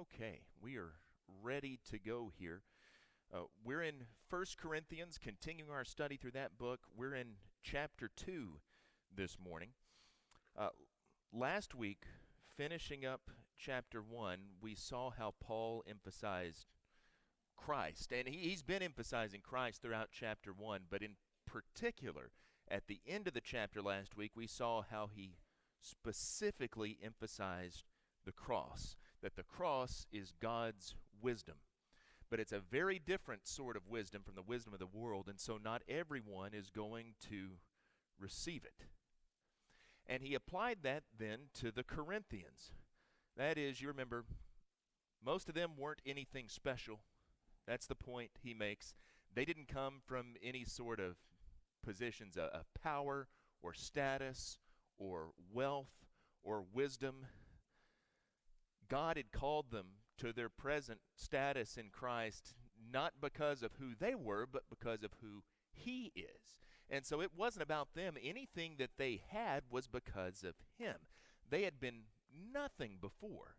Okay, we are ready to go here. We're in First Corinthians, continuing our study through that book. We're in chapter 2 this morning. Last week, finishing up chapter 1, we saw how Paul emphasized Christ. And he's been emphasizing Christ throughout chapter 1, but in particular, at the end of the chapter last week, we saw how he specifically emphasized the cross, that the cross is God's wisdom. But it's a very different sort of wisdom from the wisdom of the world, and so not everyone is going to receive it. And he applied that then to the Corinthians. That is, you remember, most of them weren't anything special. That's the point he makes. They didn't come from any sort of positions of power or status or wealth or wisdom. God had called them to their present status in Christ not because of who they were, but because of who He is. And so it wasn't about them. Anything that they had was because of Him. They had been nothing before.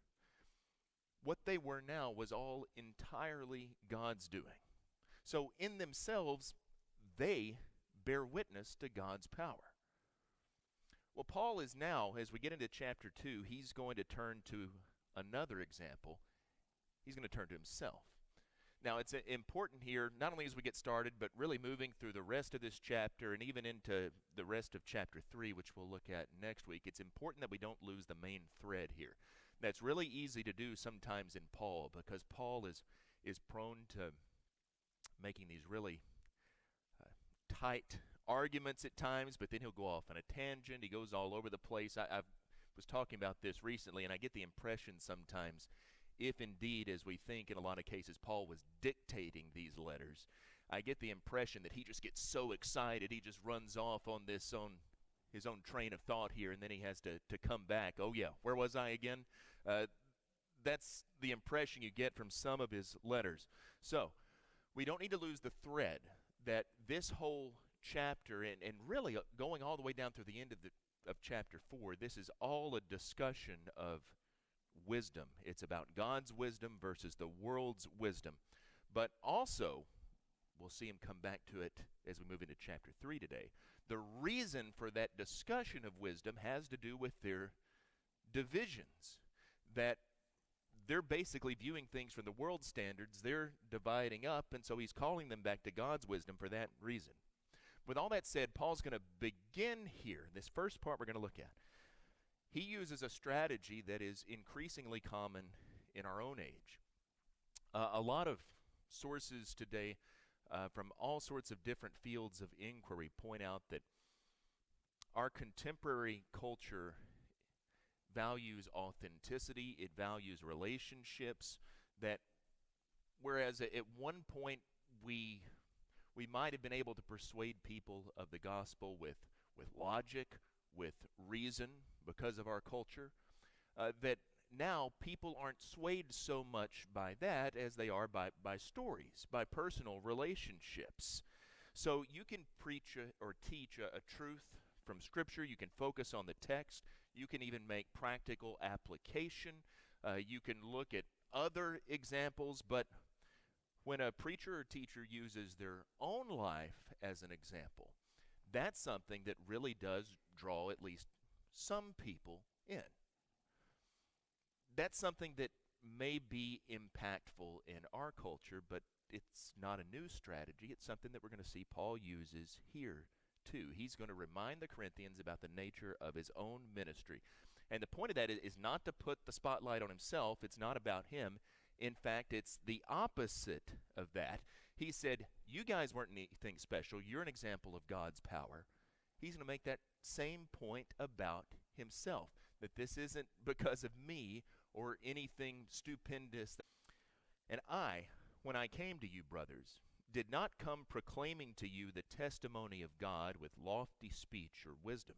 What they were now was all entirely God's doing. So in themselves, they bear witness to God's power. Well, Paul is now, as we get into chapter 2, he's going to turn to another example. He's going to turn to himself. Now, it's important here, not only as we get started, but really moving through the rest of this chapter and even into the rest of chapter 3, which we'll look at next week. It's important that we don't lose the main thread here. That's really easy to do sometimes in Paul, because Paul is prone to making these really tight arguments at times, but then he'll go off on a tangent. He goes all over the place. I was talking about this recently, and I get the impression sometimes, if indeed, as we think in a lot of cases, Paul was dictating these letters, I get the impression that he just gets so excited, he just runs off on his own train of thought here, and then he has to come back. Oh yeah, where was I again? That's the impression you get from some of his letters. So, we don't need to lose the thread that this whole chapter, and really going all the way down through the end of chapter 4, this is all a discussion of wisdom. It's about God's wisdom versus the world's wisdom. But also, we'll see him come back to it as we move into chapter 3 today. The reason for that discussion of wisdom has to do with their divisions, that they're basically viewing things from the world's standards. They're dividing up, and so he's calling them back to God's wisdom for that reason. With all that said, Paul's going to begin here. This first part we're going to look at. He uses a strategy that is increasingly common in our own age. A lot of sources today from all sorts of different fields of inquiry point out that our contemporary culture values authenticity, it values relationships, that whereas at one point we might have been able to persuade people of the gospel with logic, with reason, because of our culture, that now people aren't swayed so much by that as they are by stories, by personal relationships. So you can preach or teach a truth from Scripture. You can focus on the text. You can even make practical application. You can look at other examples, but when a preacher or teacher uses their own life as an example, that's something that really does draw at least some people in. That's something that may be impactful in our culture, but it's not a new strategy. It's something that we're going to see Paul uses here too. He's going to remind the Corinthians about the nature of his own ministry. And the point of that is not to put the spotlight on himself. It's not about him. In fact, it's the opposite of that. He said, you guys weren't anything special. You're an example of God's power. He's going to make that same point about himself, that this isn't because of me or anything stupendous. And I, when I came to you, brothers, did not come proclaiming to you the testimony of God with lofty speech or wisdom.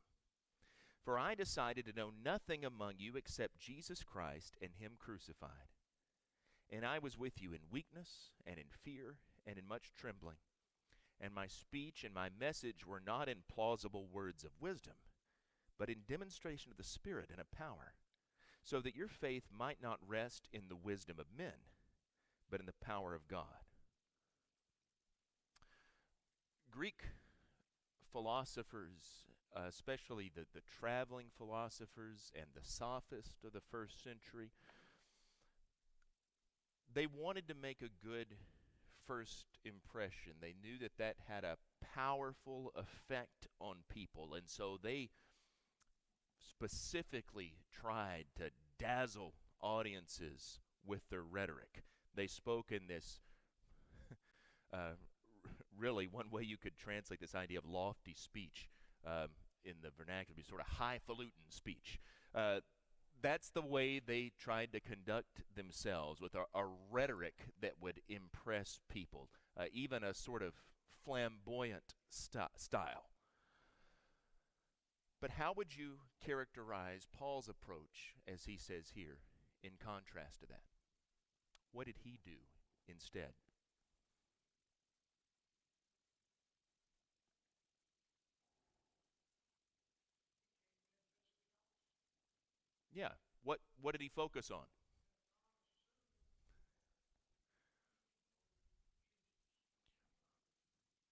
For I decided to know nothing among you except Jesus Christ and Him crucified. And I was with you in weakness and in fear and in much trembling. And my speech and my message were not in plausible words of wisdom, but in demonstration of the Spirit and of power, so that your faith might not rest in the wisdom of men, but in the power of God. Greek philosophers, especially the traveling philosophers and the sophists of the first century, they wanted to make a good first impression. They knew that that had a powerful effect on people, and so they specifically tried to dazzle audiences with their rhetoric. They spoke in this, really, one way you could translate this idea of lofty speech in the vernacular, be sort of highfalutin speech. That's the way they tried to conduct themselves, with a rhetoric that would impress people, even a sort of flamboyant style. But how would you characterize Paul's approach, as he says here, in contrast to that? What did he do instead? Yeah. What did he focus on?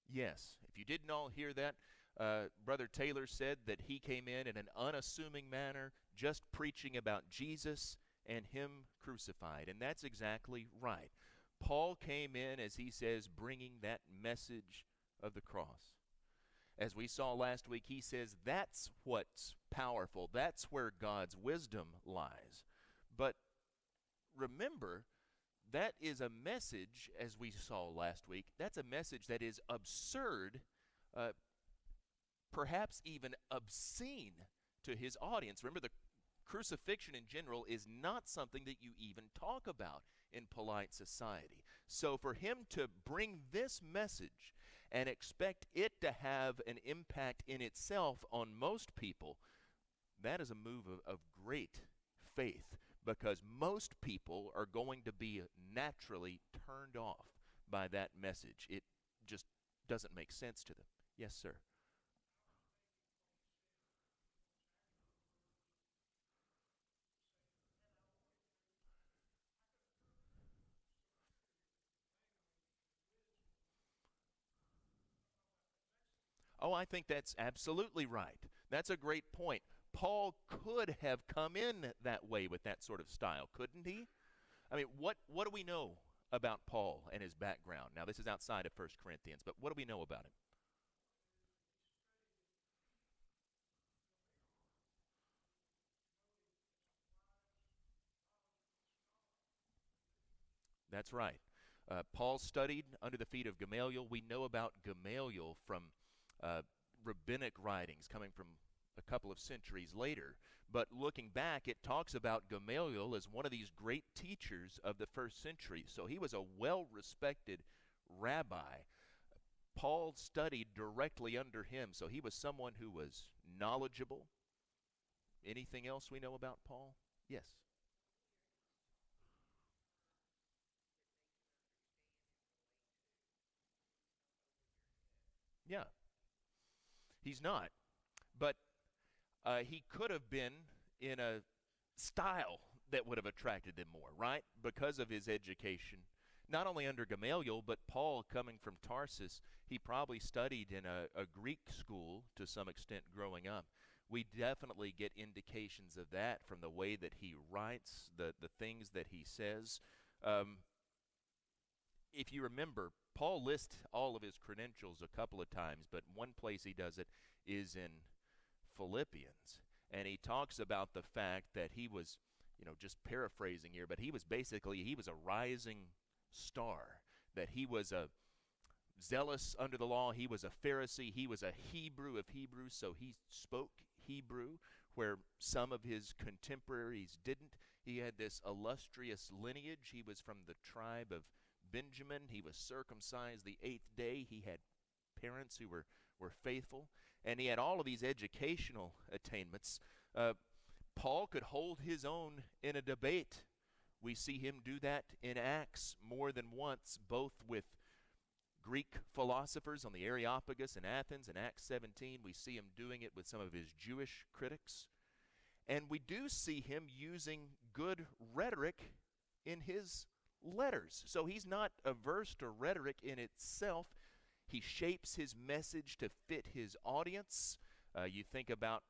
Yes. If you didn't all hear that, Brother Taylor said that he came in an unassuming manner, just preaching about Jesus and him crucified. And that's exactly right. Paul came in, as he says, bringing that message of the cross. As we saw last week, he says that's what's powerful. That's where God's wisdom lies. But remember, that is a message, as we saw last week, that's a message that is absurd, perhaps even obscene to his audience. Remember, the crucifixion in general is not something that you even talk about in polite society. So for him to bring this message and expect it to have an impact in itself on most people, that is a move of great faith, because most people are going to be naturally turned off by that message. It just doesn't make sense to them. Yes, sir. Oh, I think that's absolutely right. That's a great point. Paul could have come in that way with that sort of style, couldn't he? I mean, what do we know about Paul and his background? Now, this is outside of First Corinthians, but what do we know about him? That's right. Paul studied under the feet of Gamaliel. We know about Gamaliel from uh, rabbinic writings coming from a couple of centuries later. But looking back, it talks about Gamaliel as one of these great teachers of the first century. So he was a well-respected rabbi. Paul studied directly under him, so he was someone who was knowledgeable. Anything else we know about Paul? Yes. Yeah, he's not. But he could have been in a style that would have attracted them more, right? Because of his education. Not only under Gamaliel, but Paul, coming from Tarsus, he probably studied in a Greek school to some extent growing up. We definitely get indications of that from the way that he writes, the things that he says. Um, if you remember, Paul lists all of his credentials a couple of times, but one place he does it is in Philippians. And he talks about the fact that he was, just paraphrasing here, but he was a rising star, that he was a zealous under the law, he was a Pharisee, he was a Hebrew of Hebrews, so he spoke Hebrew where some of his contemporaries didn't. He had this illustrious lineage. He was from the tribe of Benjamin. He was circumcised the 8th day. He had parents who were faithful, and he had all of these educational attainments. Paul could hold his own in a debate. We see him do that in Acts more than once, both with Greek philosophers on the Areopagus in Athens in Acts 17. We see him doing it with some of his Jewish critics. And we do see him using good rhetoric in his letters. So he's not averse to rhetoric in itself. He shapes his message to fit his audience. You think about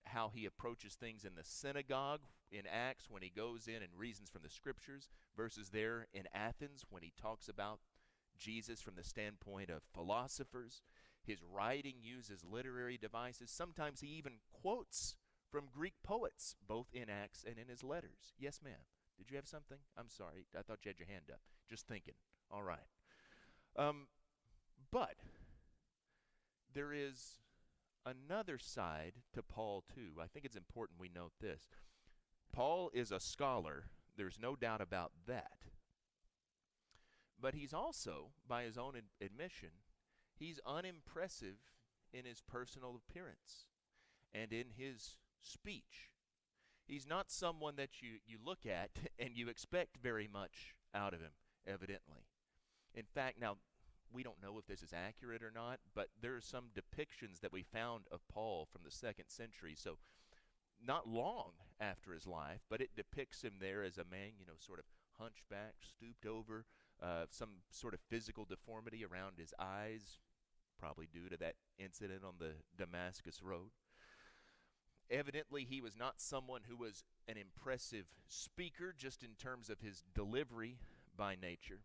how he approaches things in the synagogue in Acts when he goes in and reasons from the scriptures, versus there in Athens when he talks about Jesus from the standpoint of philosophers. His writing uses literary devices. Sometimes he even quotes from Greek poets, both in Acts and in his letters. Yes, ma'am. Did you have something? I'm sorry. I thought you had your hand up. Just thinking. All right. But there is another side to Paul, too. I think it's important we note this. Paul is a scholar. There's no doubt about that. But he's also, by his own admission, he's unimpressive in his personal appearance and in his speech. He's not someone that you look at and you expect very much out of him, evidently. In fact, now, we don't know if this is accurate or not, but there are some depictions that we found of Paul from the 2nd century, so not long after his life, but it depicts him there as a man, sort of hunchback, stooped over, some sort of physical deformity around his eyes, probably due to that incident on the Damascus Road. Evidently, he was not someone who was an impressive speaker, just in terms of his delivery by nature.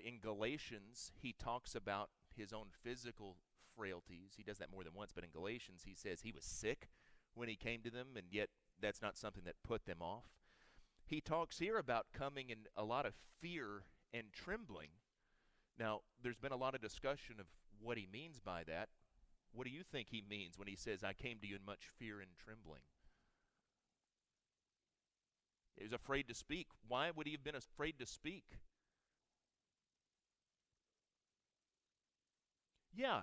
In Galatians, he talks about his own physical frailties. He does that more than once, but in Galatians, he says he was sick when he came to them, and yet that's not something that put them off. He talks here about coming in a lot of fear and trembling. Now, there's been a lot of discussion of what he means by that. What do you think he means when he says, I came to you in much fear and trembling? He was afraid to speak. Why would he have been afraid to speak? Yeah,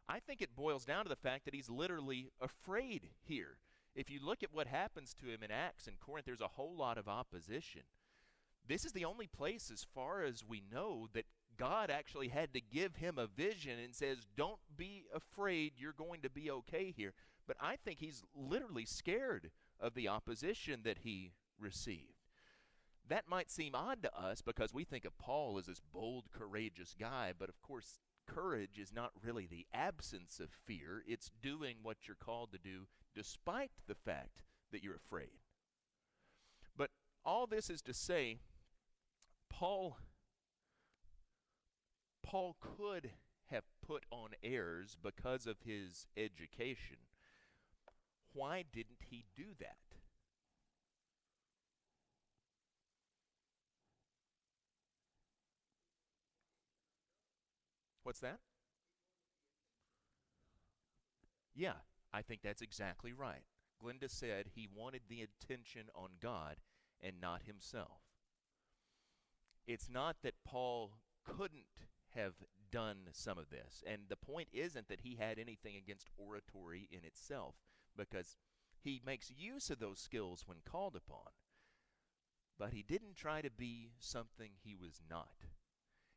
I think it boils down to the fact that he's literally afraid here. If you look at what happens to him in Acts and Corinth, there's a whole lot of opposition. This is the only place, as far as we know, that God actually had to give him a vision and says, don't be afraid, you're going to be okay here. But I think he's literally scared of the opposition that he received. That might seem odd to us because we think of Paul as this bold, courageous guy, but of course, courage is not really the absence of fear. It's doing what you're called to do despite the fact that you're afraid. But all this is to say, Paul could have put on airs because of his education. Why didn't he do that? What's that? Yeah, I think that's exactly right. Glenda said he wanted the attention on God and not himself. It's not that Paul couldn't have done some of this, and the point isn't that he had anything against oratory in itself, because he makes use of those skills when called upon. But he didn't try to be something he was not.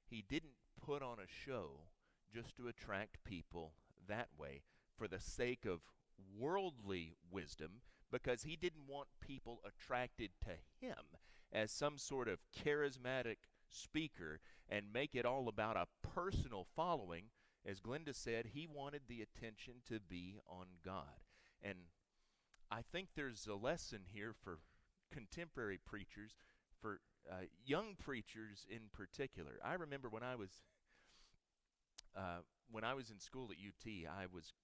He didn't put on a show just to attract people that way for the sake of worldly wisdom, because he didn't want people attracted to him as some sort of charismatic speaker and make it all about a personal following. As Glenda said, he wanted the attention to be on God. And I think there's a lesson here for contemporary preachers, for young preachers in particular. I remember when I was in school at UT, I was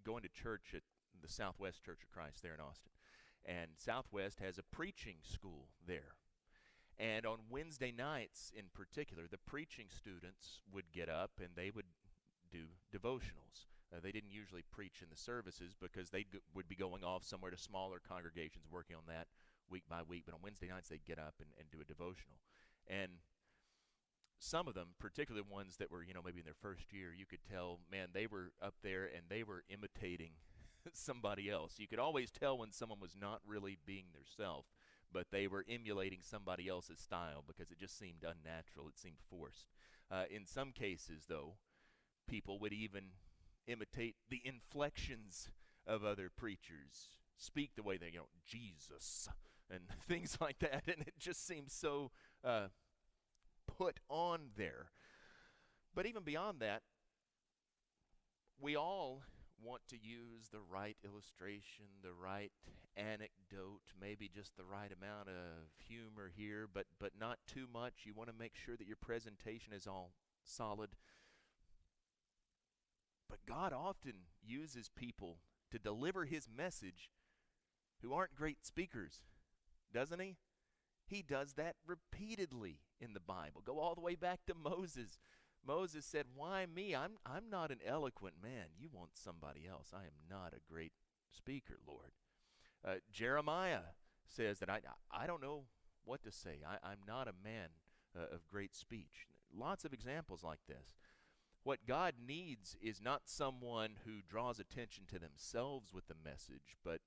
going to church at the Southwest Church of Christ there in Austin. And Southwest has a preaching school there. And on Wednesday nights in particular, the preaching students would get up and they would do devotionals. They didn't usually preach in the services because they would be going off somewhere to smaller congregations working on that week by week. But on Wednesday nights, they'd get up and do a devotional. And some of them, particularly ones that were, maybe in their first year, you could tell, man, they were up there and they were imitating somebody else. You could always tell when someone was not really being theirself, but they were emulating somebody else's style because it just seemed unnatural. It seemed forced. In some cases, though, people would even imitate the inflections of other preachers. speak the way they, Jesus and things like that, and it just seems so put on there. But even beyond that, we all want to use the right illustration, the right anecdote, maybe just the right amount of humor here, but not too much. You want to make sure that your presentation is all solid. But God often uses people to deliver his message who aren't great speakers, doesn't he? He does that repeatedly in the Bible. Go all the way back to Moses. Moses said, "Why me? I'm not an eloquent man. You want somebody else. I am not a great speaker, Lord." Jeremiah says that I don't know what to say. I'm not a man of great speech. Lots of examples like this. What God needs is not someone who draws attention to themselves with the message, but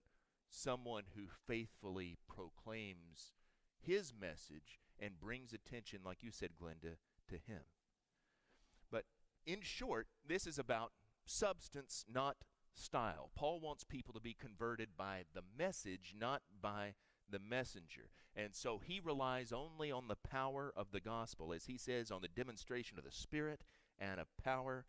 someone who faithfully proclaims his message and brings attention, like you said, Glenda, to him. But in short, this is about substance, not style. Paul wants people to be converted by the message, not by the messenger. And so he relies only on the power of the gospel, as he says, on the demonstration of the Spirit and of power.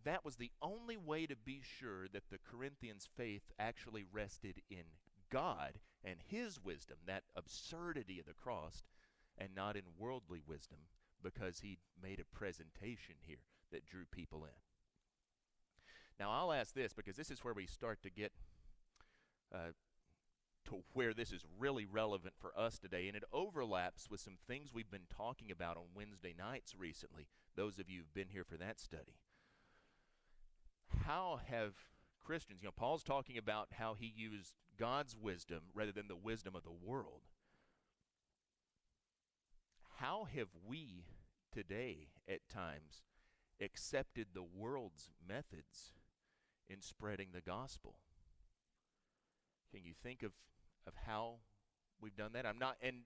That was the only way to be sure that the Corinthians' faith actually rested in God and his wisdom, that absurdity of the cross, and not in worldly wisdom, because he made a presentation here that drew people in. Now, I'll ask this, because this is where we start to get to where this is really relevant for us today, and it overlaps with some things we've been talking about on Wednesday nights recently, those of you who've been here for that study. How have Christians, Paul's talking about how he used God's wisdom rather than the wisdom of the world. How have we today at times accepted the world's methods in spreading the gospel? Can you think of how we've done that? And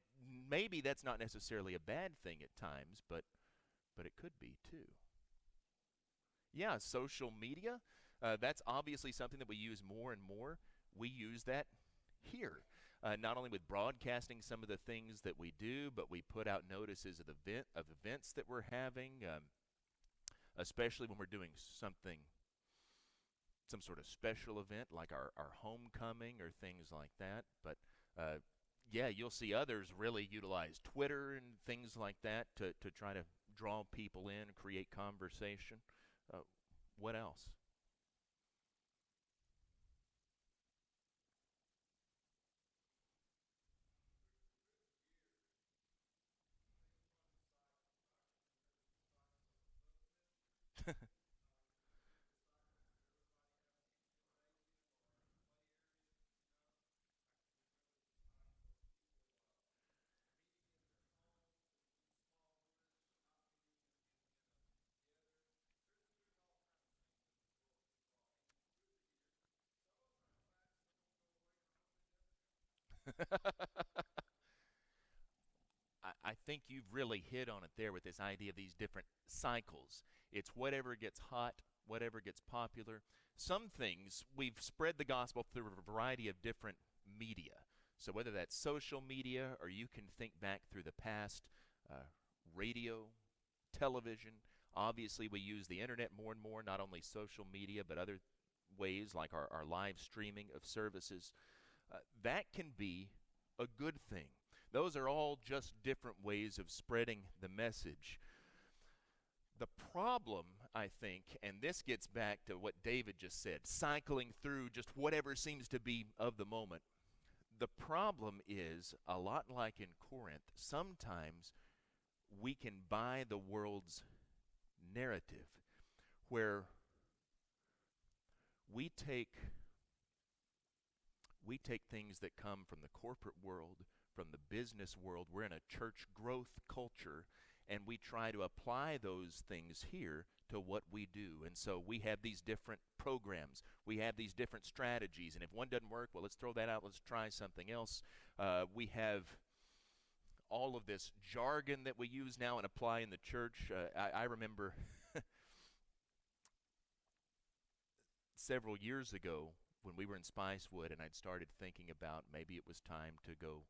maybe that's not necessarily a bad thing at times, but it could be too. Yeah, social media, that's obviously something that we use more and more. We use that here, not only with broadcasting some of the things that we do, but we put out notices of events that we're having, especially when we're doing some sort of special event like our homecoming or things like that. But yeah, you'll see others really utilize Twitter and things like that to try to draw people in, create conversation. What else? I think you've really hit on it there with this idea of these different cycles. It's whatever gets hot, whatever gets popular. Some things, we've spread the gospel through a variety of different media. So whether that's social media, or you can think back through the past, radio, television. Obviously, we use the internet more and more, not only social media, but other ways like our live streaming of services. That can be a good thing. Those are all just different ways of spreading the message. The problem, I think, and this gets back to what David just said, cycling through just whatever seems to be of the moment. The problem is, a lot like in Corinth, sometimes we can buy the world's narrative, where we take things that come from the corporate world, from the business world. We're in a church growth culture, and we try to apply those things here to what we do. And so we have these different programs. We have these different strategies. And if one doesn't work, well, let's throw that out. Let's try something else. We have all of this jargon that we use now and apply in the church. I remember several years ago, when we were in Spicewood, and I'd started thinking about maybe it was time to go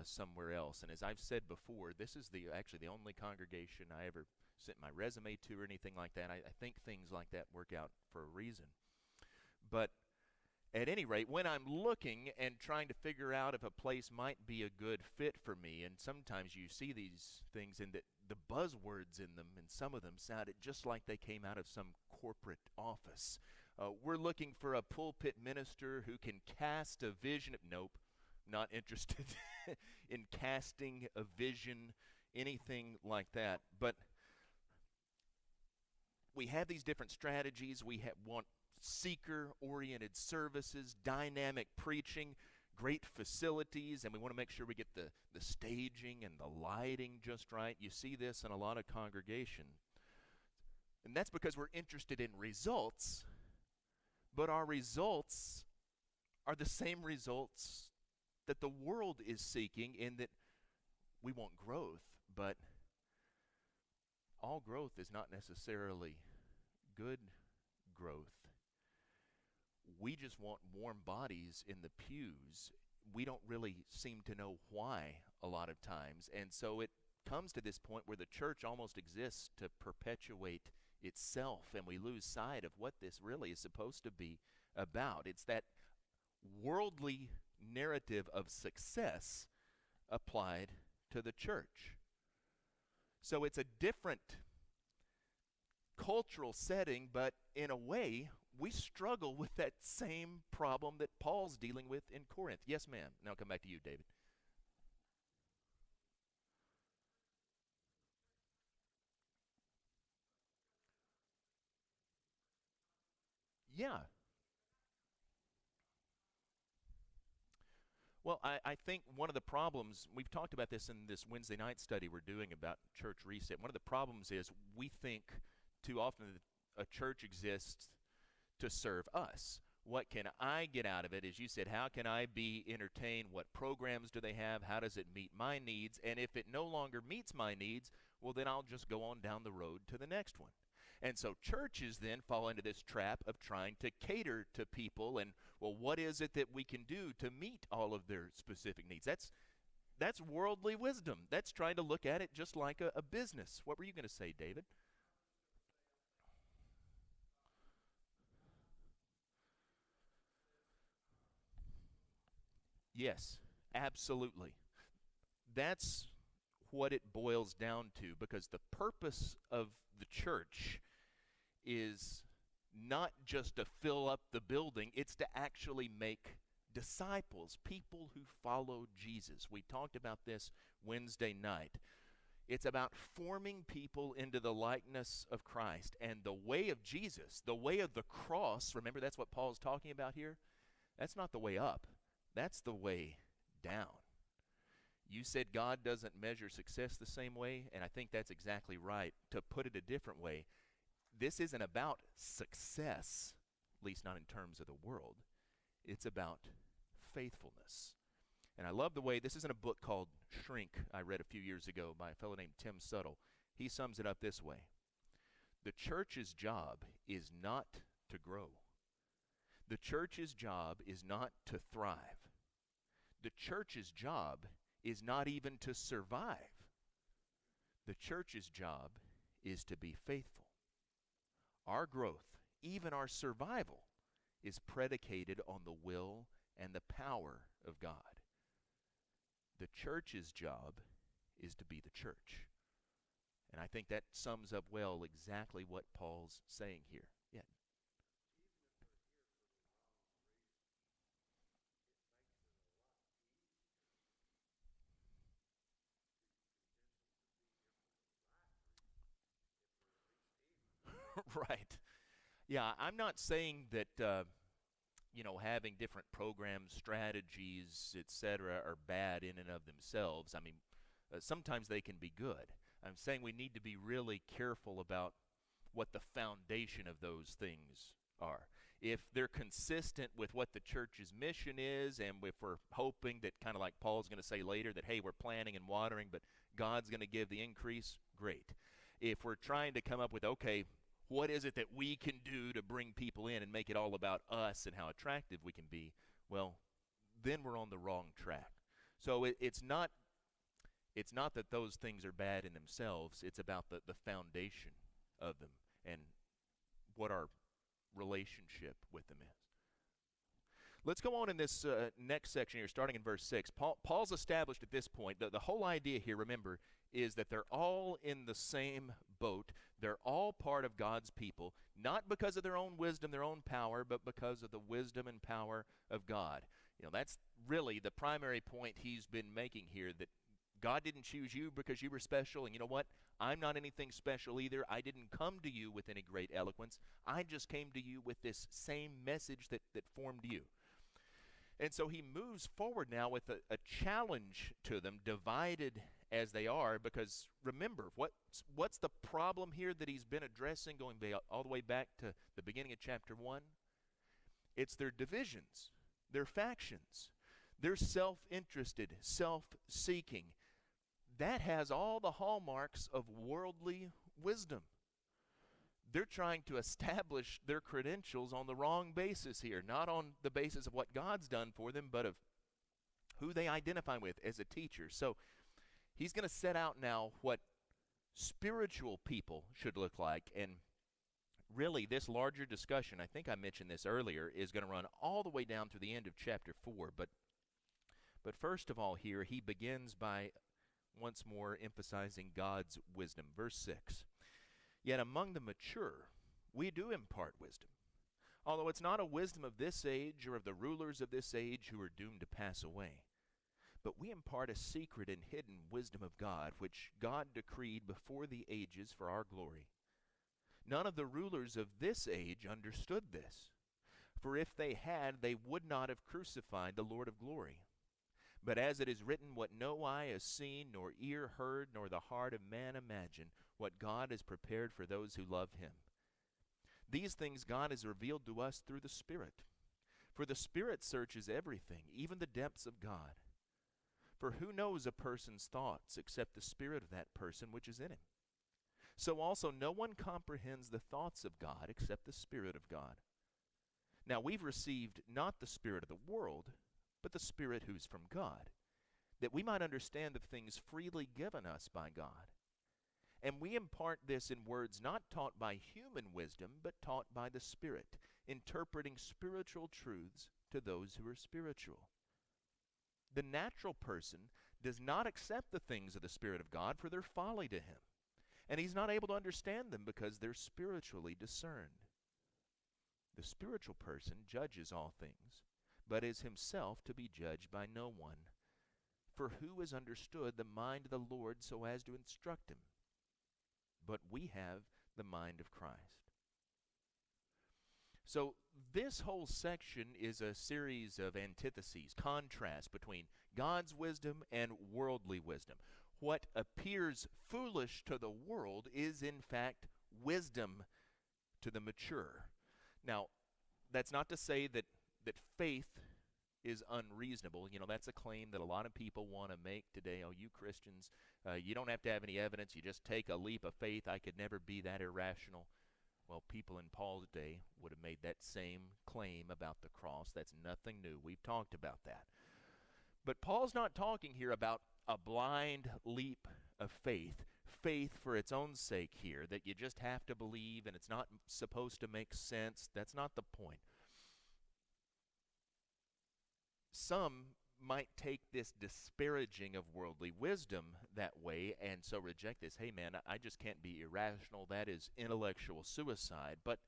somewhere else. And as I've said before, this is actually the only congregation I ever sent my resume to or anything like that. I think things like that work out for a reason. But at any rate, when I'm looking and trying to figure out if a place might be a good fit for me, and sometimes you see these things and the buzzwords in them, and some of them sounded just like they came out of some corporate office. We're looking for a pulpit minister who can cast a vision. Nope, not interested in casting a vision, anything like that. But we have these different strategies. We want seeker-oriented services, dynamic preaching, great facilities, and we want to make sure we get the staging and the lighting just right. You see this in a lot of congregation. And that's because we're interested in results, but our results are the same results that the world is seeking, in that we want growth, but all growth is not necessarily good growth. We just want warm bodies in the pews. We don't really seem to know why a lot of times. And so it comes to this point where the church almost exists to perpetuate itself, and we lose sight of what this really is supposed to be about. It's that worldly narrative of success applied to the church. So it's a different cultural setting, but in a way, we struggle with that same problem that Paul's dealing with in Corinth. Yes, ma'am. Now I'll come back to you, David. Yeah. Well, I think one of the problems, we've talked about this in this Wednesday night study we're doing about church reset. One of the problems is we think too often that a church exists to serve us. What can I get out of it? As you said, how can I be entertained? What programs do they have? How does it meet my needs? And if it no longer meets my needs, well, then I'll just go on down the road to the next one. And so churches then fall into this trap of trying to cater to people, and, well, what is it that we can do to meet all of their specific needs? That's worldly wisdom. That's trying to look at it just like a business. What were you going to say, David? Yes, absolutely. That's what it boils down to, because the purpose of the church is not just to fill up the building, it's to actually make disciples, people who follow Jesus. We talked about this Wednesday night. It's about forming people into the likeness of Christ. And the way of Jesus, the way of the cross, remember that's what Paul's talking about here? That's not the way up. That's the way down. You said God doesn't measure success the same way, and I think that's exactly right. To put it a different way, this isn't about success, at least not in terms of the world. It's about faithfulness. And I love the way, this is in a book called Shrink I read a few years ago by a fellow named Tim Suttle. He sums it up this way: the church's job is not to grow. The church's job is not to thrive. The church's job is not even to survive. The church's job is to be faithful. Our growth, even our survival, is predicated on the will and the power of God. The church's job is to be the church. And I think that sums up well exactly what Paul's saying here. Yeah. Right. Yeah, I'm not saying that having different programs, strategies, etc., are bad in and of themselves. I mean, sometimes they can be good. I'm saying we need to be really careful about what the foundation of those things are. If they're consistent with what the church's mission is, and if we're hoping that, kind of like Paul's going to say later, that, hey, we're planting and watering, but God's going to give the increase, great. If we're trying to come up with, okay, what is it that we can do to bring people in and make it all about us and how attractive we can be, well, then we're on the wrong track. So it's not that those things are bad in themselves. It's about the foundation of them and what our relationship with them is. Let's go on in this next section here, starting in verse 6. Paul's established at this point, the whole idea here, remember, is that they're all in the same boat. They're all part of God's people, not because of their own wisdom, their own power, but because of the wisdom and power of God. You know, that's really the primary point he's been making here, that God didn't choose you because you were special, and you know what? I'm not anything special either. I didn't come to you with any great eloquence. I just came to you with this same message that formed you. And so he moves forward now with a challenge to them, divided as they are, because remember, what's the problem here that he's been addressing going all the way back to the beginning of chapter 1? It's their divisions, their factions. They're self-interested, self-seeking. That has all the hallmarks of worldly wisdom. They're trying to establish their credentials on the wrong basis here, not on the basis of what God's done for them, but of who they identify with as a teacher. So he's going to set out now what spiritual people should look like. And really, this larger discussion, I think I mentioned this earlier, is going to run all the way down through the end of chapter 4. But first of all here, he begins by once more emphasizing God's wisdom. Verse 6. Yet among the mature, we do impart wisdom, although it's not a wisdom of this age or of the rulers of this age who are doomed to pass away. But we impart a secret and hidden wisdom of God, which God decreed before the ages for our glory. None of the rulers of this age understood this, for if they had, they would not have crucified the Lord of glory. But as it is written, what no eye has seen, nor ear heard, nor the heart of man imagined, what God has prepared for those who love him. These things God has revealed to us through the Spirit. For the Spirit searches everything, even the depths of God. For who knows a person's thoughts except the spirit of that person which is in him? So also no one comprehends the thoughts of God except the Spirit of God. Now we've received not the spirit of the world, but the Spirit who's from God, that we might understand the things freely given us by God. And we impart this in words not taught by human wisdom, but taught by the Spirit, interpreting spiritual truths to those who are spiritual. The natural person does not accept the things of the Spirit of God, for they're folly to him, and he's not able to understand them because they're spiritually discerned. The spiritual person judges all things, but is himself to be judged by no one. For who has understood the mind of the Lord so as to instruct him? But we have the mind of Christ. So this whole section is a series of antitheses, contrasts between God's wisdom and worldly wisdom. What appears foolish to the world is in fact wisdom to the mature. Now, that's not to say that faith is unreasonable. You know, that's a claim that a lot of people want to make today. Oh, you Christians, you don't have to have any evidence. You just take a leap of faith. I could never be that irrational. Well, people in Paul's day would have made that same claim about the cross. That's nothing new. We've talked about that. But Paul's not talking here about a blind leap of faith, faith for its own sake here, that you just have to believe and it's not supposed to make sense. That's not the point. Some might take this disparaging of worldly wisdom that way and so reject this. Hey man, I just can't be irrational. That is intellectual suicide. But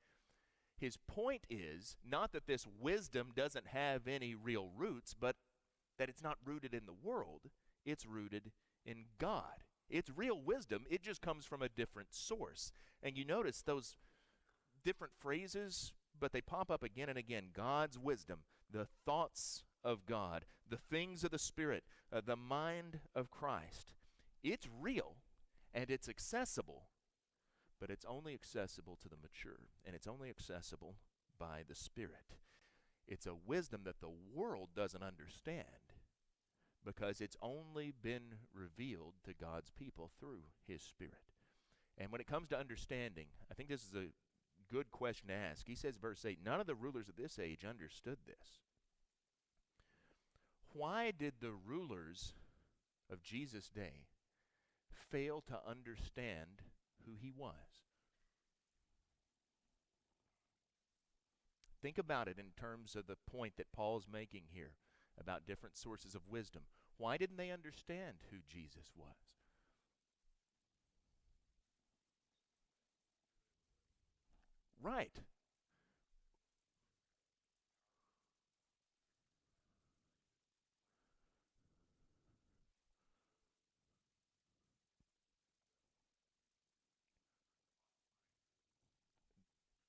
his point is not that this wisdom doesn't have any real roots, but that it's not rooted in the world. It's rooted in God. It's real wisdom. It just comes from a different source. And you notice those different phrases, but they pop up again and again. God's wisdom, the thoughts of God, the things of the Spirit, the mind of Christ. It's real and it's accessible, but it's only accessible to the mature, and it's only accessible by the Spirit. It's a wisdom that the world doesn't understand because it's only been revealed to God's people through His Spirit. And when it comes to understanding, I think this is good question to ask. He says, verse 8, none of the rulers of this age understood this. Why did the rulers of Jesus' day fail to understand who he was? Think about it in terms of the point that Paul's making here about different sources of wisdom. Why didn't they understand who Jesus was? Right.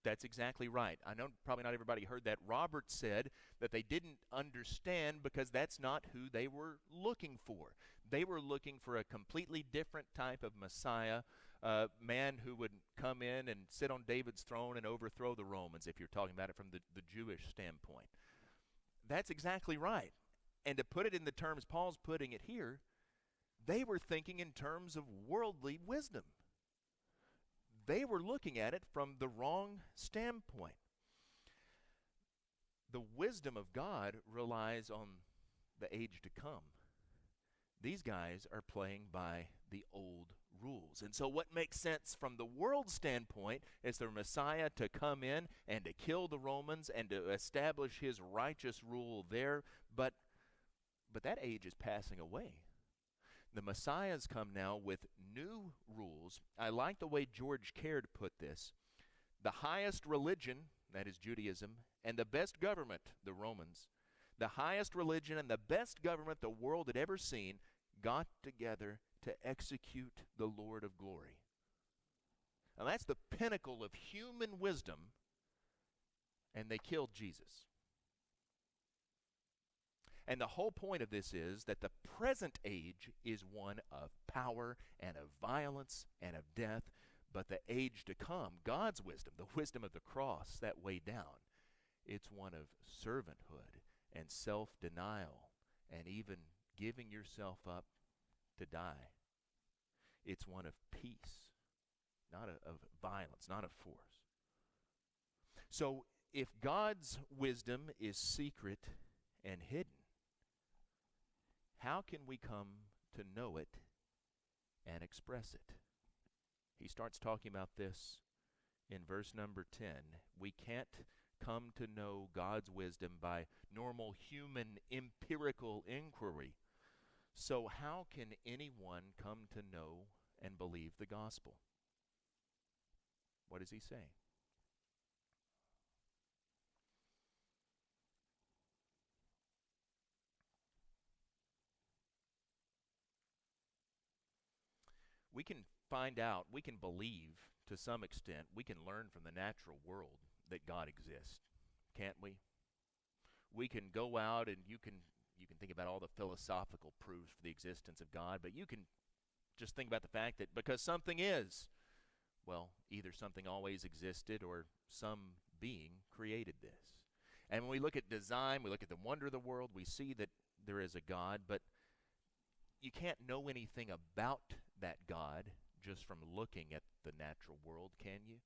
That's exactly right. I know probably not everybody heard that. Robert said that they didn't understand because that's not who they were looking for. They were looking for a completely different type of Messiah, a man who would come in and sit on David's throne and overthrow the Romans, if you're talking about it from the Jewish standpoint. That's exactly right. And to put it in the terms Paul's putting it here, they were thinking in terms of worldly wisdom. They were looking at it from the wrong standpoint. The wisdom of God relies on the age to come. These guys are playing by the old rules. And so what makes sense from the world standpoint is the Messiah to come in and to kill the Romans and to establish his righteous rule there. But that age is passing away. The Messiah's come now with new rules. I like the way George Caird put this. The highest religion, that is Judaism, and the best government, the Romans, the highest religion and the best government the world had ever seen, got together to execute the Lord of glory. Now that's the pinnacle of human wisdom, and they killed Jesus. And the whole point of this is that the present age is one of power and of violence and of death, but the age to come, God's wisdom, the wisdom of the cross, that way down, it's one of servanthood and self-denial and even giving yourself up to die. It's one of peace, not of violence, not of force. So if God's wisdom is secret and hidden, how can we come to know it and express it? He starts talking about this in verse number 10. We can't come to know God's wisdom by normal human empirical inquiry. So how can anyone come to know and believe the gospel? What is he saying? We can find out, we can believe to some extent, we can learn from the natural world that God exists, can't we? We can go out and you can think about all the philosophical proofs for the existence of God, but you can just think about the fact that because something is, well, either something always existed or some being created this. And when we look at design, we look at the wonder of the world, we see that there is a God, but you can't know anything about that God just from looking at the natural world, can you?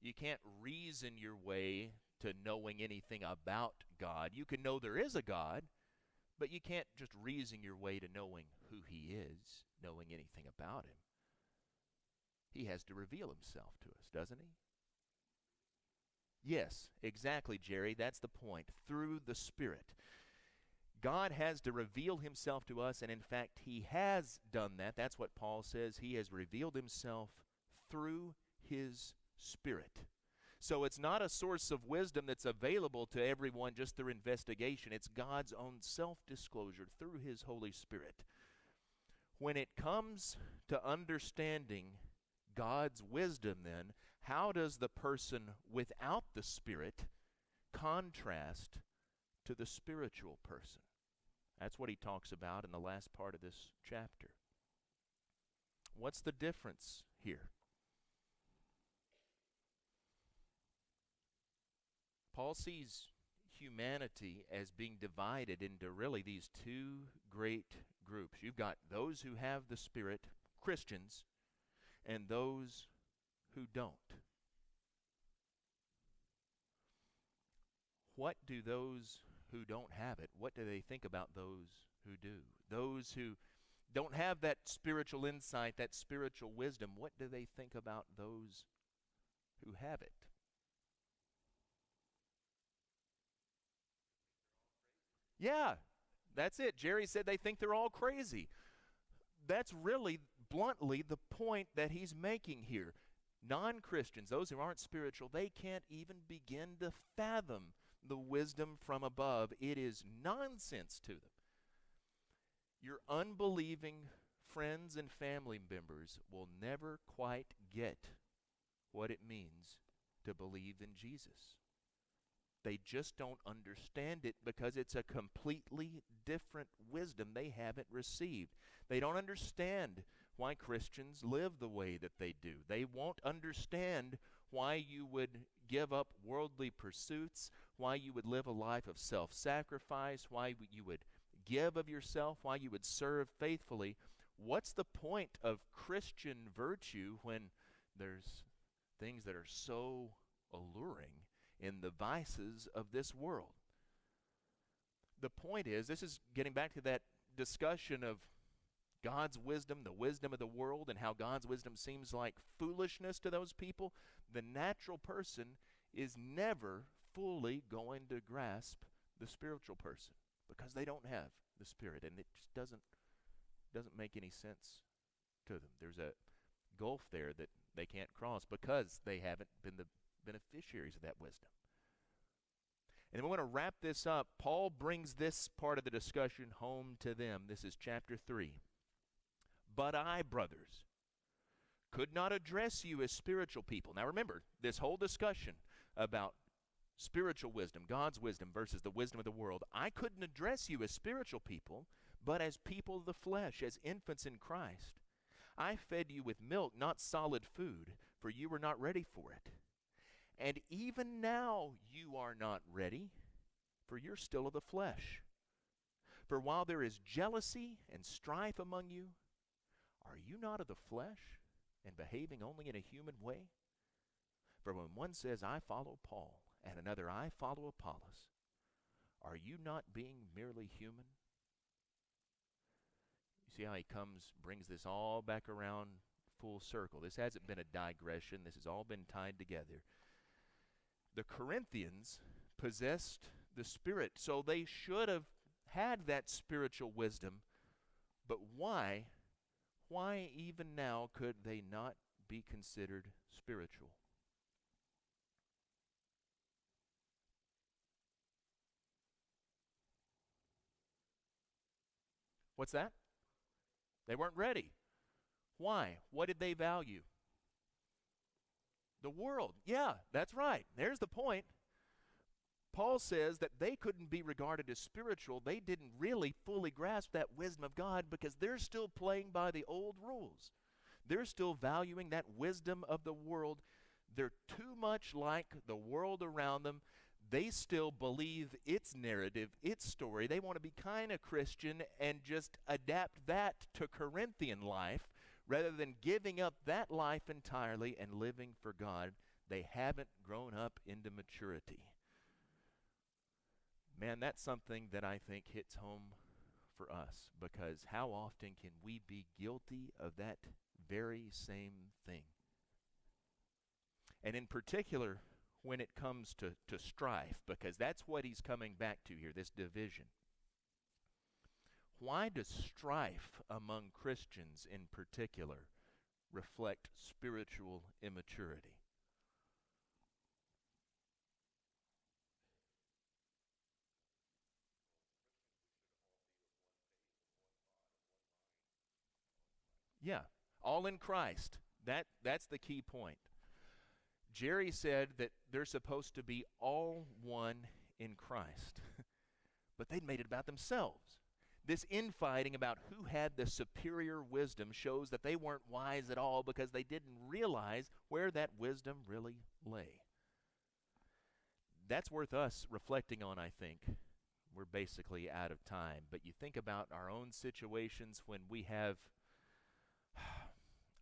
You can't reason your way to knowing anything about God. You can know there is a God, but you can't just reason your way to knowing who he is, knowing anything about him. He has to reveal himself to us, doesn't he? Yes, exactly, Jerry. That's the point. Through the Spirit. God has to reveal himself to us, and in fact, he has done that. That's what Paul says. He has revealed himself through his Spirit. So it's not a source of wisdom that's available to everyone just through investigation. It's God's own self-disclosure through his Holy Spirit. When it comes to understanding God's wisdom, then, how does the person without the Spirit contrast to the spiritual person? That's what he talks about in the last part of this chapter. What's the difference here? Paul sees humanity as being divided into really these two great groups. You've got those who have the Spirit, Christians, and those who don't. what do those who don't have it, what do they think about those who do? Those who don't have that spiritual insight, that spiritual wisdom, what do they think about those who have it? Yeah, that's it. Jerry said they think they're all crazy. That's really, bluntly, the point that he's making here. Non-Christians, those who aren't spiritual, they can't even begin to fathom the wisdom from above. It is nonsense to them. Your unbelieving friends and family members will never quite get what it means to believe in Jesus. They just don't understand it because it's a completely different wisdom they haven't received. They don't understand why Christians live the way that they do. They won't understand why you would give up worldly pursuits, why you would live a life of self-sacrifice, why you would give of yourself, why you would serve faithfully. What's the point of Christian virtue when there's things that are so alluring in the vices of this world? The point is, this is getting back to that discussion of God's wisdom, the wisdom of the world, and how God's wisdom seems like foolishness to those people. The natural person is never fully going to grasp the spiritual person because they don't have the Spirit, and it just doesn't make any sense to them. There's a gulf there that they can't cross because they haven't been the beneficiaries of that wisdom. And then we want to wrap this up. Paul brings this part of the discussion home to them. This is chapter 3. But I, brothers, could not address you as spiritual people. Now remember, this whole discussion about spiritual wisdom, God's wisdom versus the wisdom of the world, I couldn't address you as spiritual people, but as people of the flesh, as infants in Christ. I fed you with milk, not solid food, for you were not ready for it. And even now you are not ready, for you're still of the flesh. For while there is jealousy and strife among you, are you not of the flesh and behaving only in a human way? For when one says, I follow Paul, and another, I follow Apollos, are you not being merely human? You see how he brings this all back around full circle. This hasn't been a digression. This has all been tied together. The Corinthians possessed the Spirit, so they should have had that spiritual wisdom. But why even now could they not be considered spiritual? What's that? They weren't ready. Why? What did they value? The world. Yeah, that's right. There's the point. Paul says that they couldn't be regarded as spiritual. They didn't really fully grasp that wisdom of God because they're still playing by the old rules. They're still valuing that wisdom of the world. They're too much like the world around them. They still believe its narrative, its story. They want to be kind of Christian and just adapt that to Corinthian life rather than giving up that life entirely and living for God. They haven't grown up into maturity. Man, that's something that I think hits home for us, because how often can we be guilty of that very same thing? And in particular, when it comes to strife, because that's what he's coming back to here, this division. Why does strife among Christians in particular reflect spiritual immaturity? Yeah, all in Christ. That's the key point. Jerry said that they're supposed to be all one in Christ, but they'd made it about themselves. This infighting about who had the superior wisdom shows that they weren't wise at all because they didn't realize where that wisdom really lay. That's worth us reflecting on, I think. We're basically out of time, but you think about our own situations when we have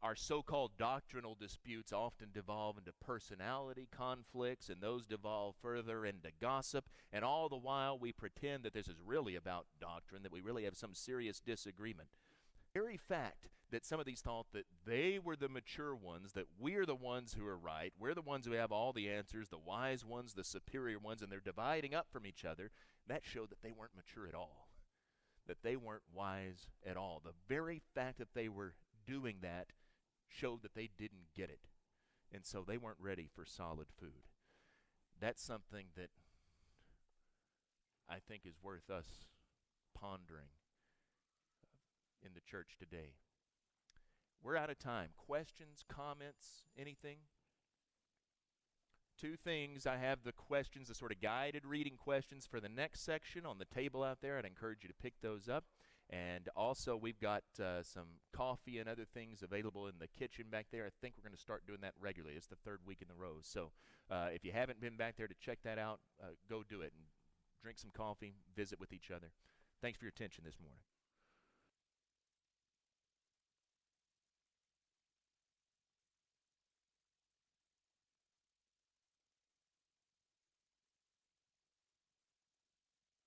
Our so-called doctrinal disputes often devolve into personality conflicts, and those devolve further into gossip, and all the while we pretend that this is really about doctrine, that we really have some serious disagreement. The very fact that some of these thought that they were the mature ones, that we're the ones who are right, we're the ones who have all the answers, the wise ones, the superior ones, and they're dividing up from each other, that showed that they weren't mature at all, that they weren't wise at all. The very fact that they were doing that showed that they didn't get it, and so they weren't ready for solid food. That's something that I think is worth us pondering in the church today. We're out of time. Questions, comments, anything? Two things. I have the questions, the sort of guided reading questions for the next section on the table out there. I'd encourage you to pick those up. And also, we've got some coffee and other things available in the kitchen back there. I think we're going to start doing that regularly. It's the third week in a row. So if you haven't been back there to check that out, go do it and drink some coffee, visit with each other. Thanks for your attention this morning.